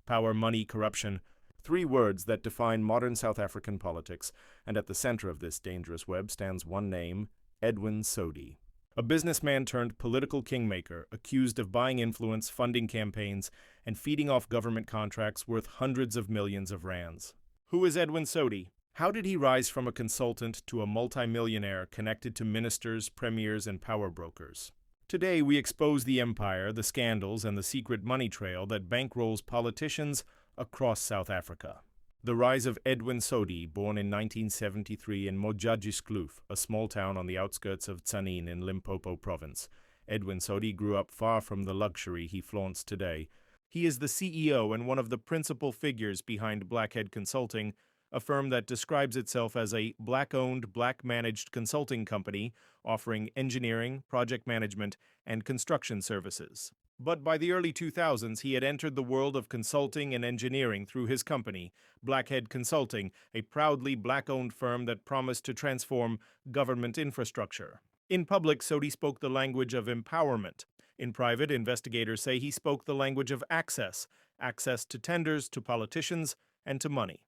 power, money, corruption. Three words that define modern South African politics, and at the center of this dangerous web stands one name, Edwin Sodi. A businessman turned political kingmaker, accused of buying influence, funding campaigns, and feeding off government contracts worth hundreds of millions of rands. Who is Edwin Sodi? How did he rise from a consultant to a multimillionaire connected to ministers, premiers, and power brokers? Today, we expose the empire, the scandals, and the secret money trail that bankrolls politicians across South Africa. The rise of Edwin Sodi, born in 1973 in Mojadjieskloof, a small town on the outskirts of Tzaneen in Limpopo province. Edwin Sodi grew up far from the luxury he flaunts today. He is the CEO and one of the principal figures behind Blackhead Consulting, a firm that describes itself as a black-owned, black-managed consulting company offering engineering, project management, and construction services. But by the early 2000s, he had entered the world of consulting and engineering through his company, Blackhead Consulting, a proudly black-owned firm that promised to transform government infrastructure. In public, Sodi spoke the language of empowerment. In private, investigators say he spoke the language of access to tenders, to politicians, and to money.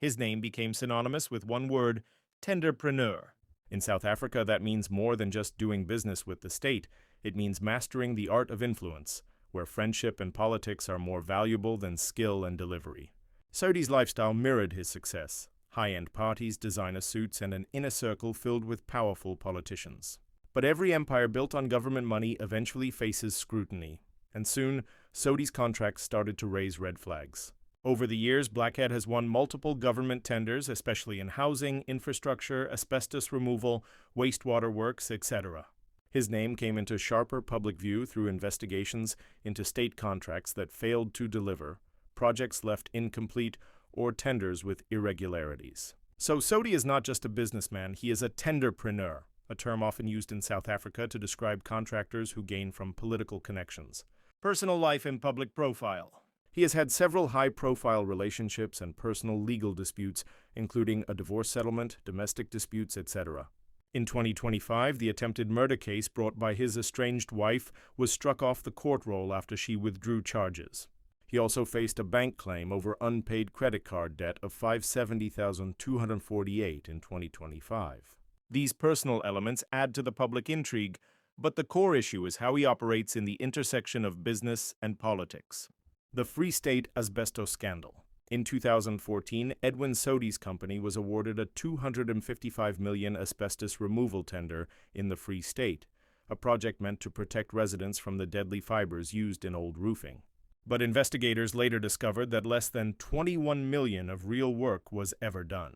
His name became synonymous with one word, tenderpreneur. In South Africa, that means more than just doing business with the state. It means mastering the art of influence, where friendship and politics are more valuable than skill and delivery. Sodi's lifestyle mirrored his success. High-end parties, designer suits, and an inner circle filled with powerful politicians. But every empire built on government money eventually faces scrutiny. And soon, Sodi's contracts started to raise red flags. Over the years, Blackhead has won multiple government tenders, especially in housing, infrastructure, asbestos removal, wastewater works, etc. His name came into sharper public view through investigations into state contracts that failed to deliver, projects left incomplete, or tenders with irregularities. So Sodi is not just a businessman, he is a tenderpreneur, a term often used in South Africa to describe contractors who gain from political connections. Personal life and public profile. He has had several high-profile relationships and personal legal disputes, including a divorce settlement, domestic disputes, etc. In 2025, the attempted murder case brought by his estranged wife was struck off the court roll after she withdrew charges. He also faced a bank claim over unpaid credit card debt of $570,248 in 2025. These personal elements add to the public intrigue, but the core issue is how he operates in the intersection of business and politics. The Free State asbestos scandal. In 2014, Edwin Sodi's company was awarded a $255 million asbestos removal tender in the Free State, a project meant to protect residents from the deadly fibers used in old roofing. But investigators later discovered that less than $21 million of real work was ever done.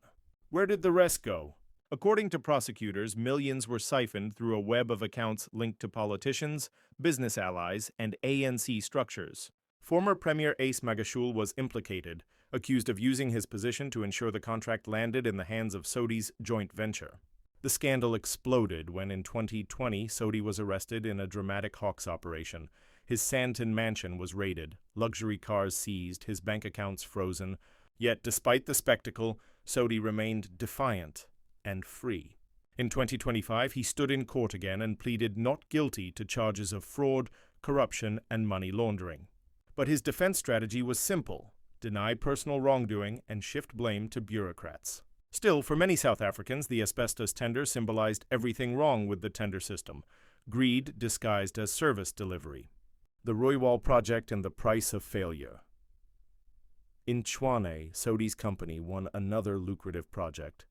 Where did the rest go? According to prosecutors, millions were siphoned through a web of accounts linked to politicians, business allies, and ANC structures. Former Premier Ace Magashule was implicated, accused of using his position to ensure the contract landed in the hands of Sodi's joint venture. The scandal exploded when in 2020 Sodi was arrested in a dramatic Hawks operation. His Sandton mansion was raided, luxury cars seized, his bank accounts frozen. Yet despite the spectacle, Sodi remained defiant and free. In 2025, he stood in court again and pleaded not guilty to charges of fraud, corruption, and money laundering. But his defense strategy was simple: deny personal wrongdoing and shift blame to bureaucrats. Still, for many South Africans, the asbestos tender symbolized everything wrong with the tender system: greed disguised as service delivery. The Rooiwal project and the price of failure. In Tshwane, Sodi's company won another lucrative project: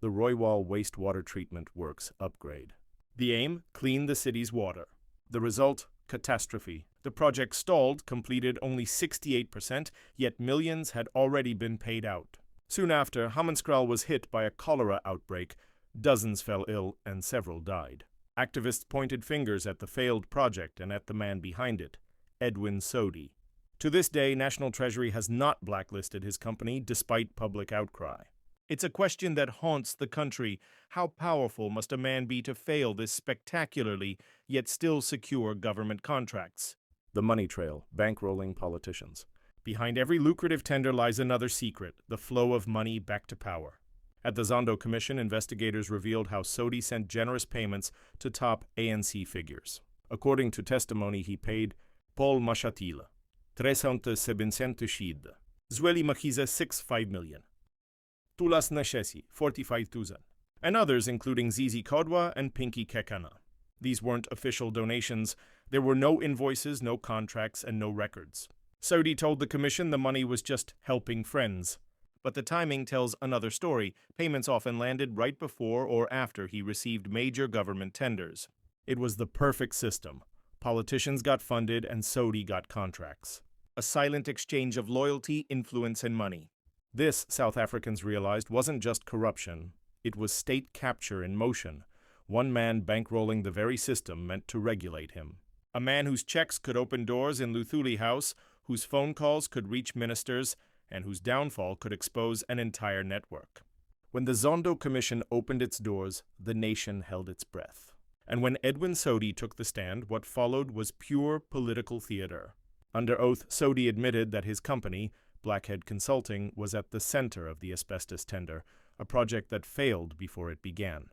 the Rooiwal wastewater treatment works upgrade. The aim? Clean the city's water. The result? Catastrophe. The project stalled, completed only 68%, yet millions had already been paid out. Soon after, Hammanskraal was hit by a cholera outbreak. Dozens fell ill and several died. Activists pointed fingers at the failed project and at the man behind it, Edwin Sodi. To this day, National Treasury has not blacklisted his company despite public outcry. It's a question that haunts the country. How powerful must a man be to fail this spectacularly, yet still secure government contracts? The money trail, bankrolling politicians. Behind every lucrative tender lies another secret: the flow of money back to power. At the Zondo Commission, investigators revealed how Sodi sent generous payments to top ANC figures. According to testimony, he paid Paul Mashatile, 377 Zweli Machiza 6.5 million. Tulas Nashesi 45,000. And others including Zizi Kodwa and Pinky Kekana. These weren't official donations. There were no invoices, no contracts, and no records. Sodi told the commission the money was just helping friends. But the timing tells another story. Payments often landed right before or after he received major government tenders. It was the perfect system. Politicians got funded and Sodi got contracts. A silent exchange of loyalty, influence, and money. This, South Africans realized, wasn't just corruption. It was state capture in motion. One man bankrolling the very system meant to regulate him. A man whose checks could open doors in Luthuli House, whose phone calls could reach ministers, and whose downfall could expose an entire network. When the Zondo Commission opened its doors, the nation held its breath. And when Edwin Sodi took the stand, what followed was pure political theater. Under oath, Sodi admitted that his company, Blackhead Consulting, was at the center of the asbestos tender, a project that failed before it began.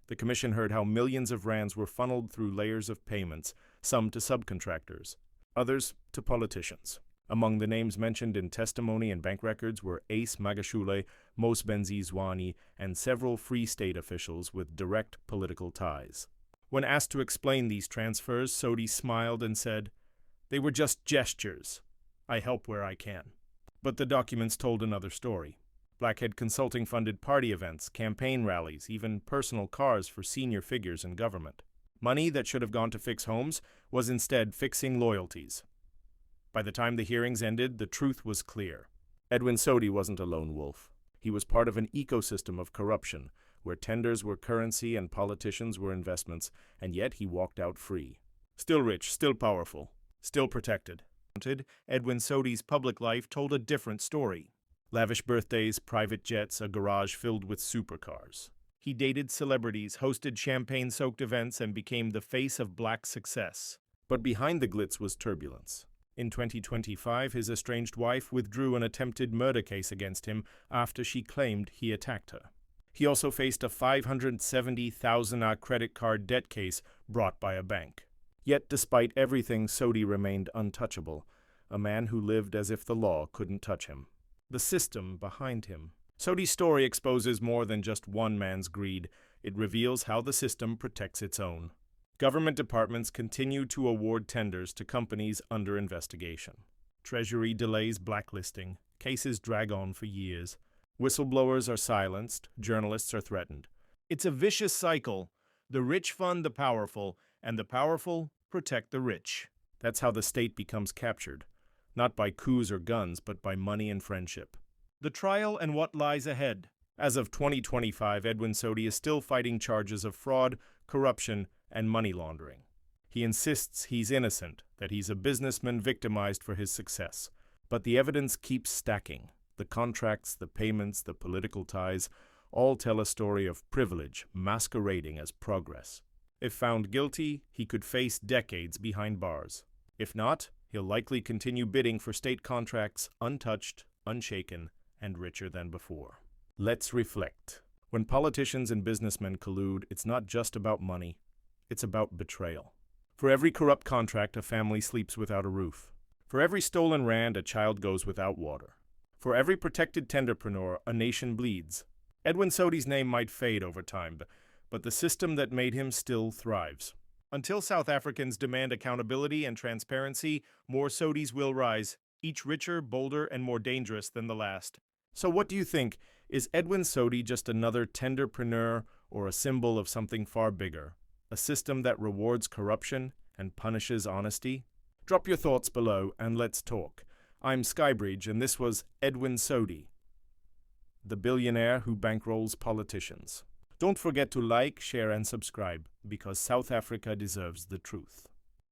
The commission heard how millions of rands were funneled through layers of payments, some to subcontractors, others to politicians. Among the names mentioned in testimony and bank records were Ace Magashule, Mos Benzi Zwane, and several Free State officials with direct political ties. When asked to explain these transfers, Sodi smiled and said, "They were just gestures. I help where I can." But the documents told another story. Blackhead Consulting funded party events, campaign rallies, even personal cars for senior figures in government. Money that should have gone to fix homes was instead fixing loyalties. By the time the hearings ended, the truth was clear. Edwin Sodi wasn't a lone wolf. He was part of an ecosystem of corruption, where tenders were currency and politicians were investments, and yet he walked out free. Still rich, still powerful, still protected. Edwin Sodi's public life told a different story. Lavish birthdays, private jets, a garage filled with supercars. He dated celebrities, hosted champagne-soaked events, and became the face of black success. But behind the glitz was turbulence. In 2025, his estranged wife withdrew an attempted murder case against him after she claimed he attacked her. He also faced a 570,000 credit card debt case brought by a bank. Yet, despite everything, Sodi remained untouchable, a man who lived as if the law couldn't touch him. The system behind him. Sodi's story exposes more than just one man's greed. It reveals how the system protects its own. Government departments continue to award tenders to companies under investigation. Treasury delays blacklisting. Cases drag on for years. Whistleblowers are silenced. Journalists are threatened. It's a vicious cycle. The rich fund the powerful, and the powerful protect the rich. That's how the state becomes captured. Not by coups or guns, but by money and friendship. The trial and what lies ahead. As of 2025, Edwin Sodi is still fighting charges of fraud, corruption, and money laundering. He insists he's innocent, that he's a businessman victimized for his success. But the evidence keeps stacking. The contracts, the payments, the political ties, all tell a story of privilege masquerading as progress. If found guilty, he could face decades behind bars. If not, he'll likely continue bidding for state contracts untouched, unshaken, and richer than before. Let's reflect. When politicians and businessmen collude, it's not just about money. It's about betrayal. For every corrupt contract, a family sleeps without a roof. For every stolen rand, a child goes without water. For every protected tenderpreneur, a nation bleeds. Edwin Sodi's name might fade over time, but the system that made him still thrives. Until South Africans demand accountability and transparency, more Sodis will rise, each richer, bolder, and more dangerous than the last. So what do you think? Is Edwin Sodi just another tenderpreneur or a symbol of something far bigger? A system that rewards corruption and punishes honesty? Drop your thoughts below and let's talk. I'm Skybridge and this was Edwin Sodi, the billionaire who bankrolls politicians. Don't forget to like, share and subscribe because South Africa deserves the truth.